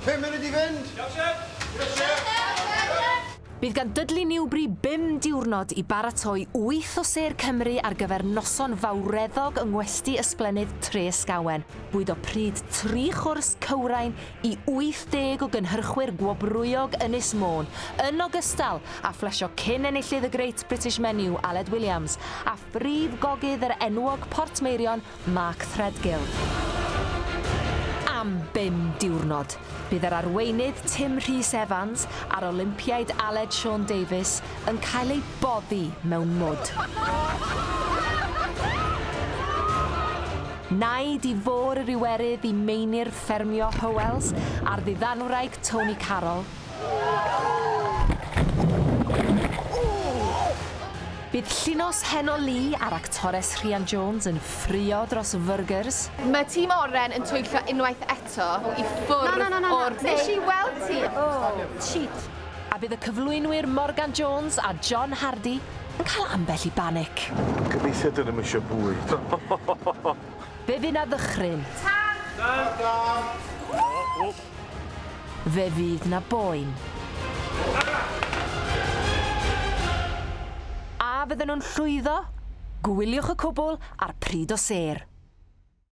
5 munud i fynd. Iawn, Sef. Yes, Sef. Bydd gan Dudley Newbury 5 diwrnod i baratoi 8 o Ser Cymru ar gyfer noson fawreddog yng ngwesti ysblenydd Tres Gawen. Bwyd o pryd 3 chwrs cywrain i 80 o gynhyrchwyr gwobrwyog Ynys Môn, yn ogystal a flesio cyn enillydd y Great British Menu Aled Williams a phrif gogydd yr enwog Portmeirion Mark Threadgill. Am 5 diwrnod, bydd yr arweinydd Tim Rhys Evans a'r Olympiaid Aled Sean Davies yn cael ei boddi mewn mwd. Naid i fôr yr iwerydd i meinir ffermio Howells a'r ddiddanwraig Tony Carroll. Bydd llunos Heno Lee a'r actores Rhian Jones yn ffrio dros fyrgers. Mae tîm oren yn twyllo unwaith eto i ffwrdd o'r... Nes i weld ti. Cheat. A bydd y cyflwynwyr Morgan Jones a John Hardy yn cael ambell i banic. Gobeithio dyn nhw'n eisiau bwyd. Fe fydd na ddychryn. Fe fydd na boen. A fydden nhw'n llwyddo? Gwyliwch y cwbl ar Pryd O Ser.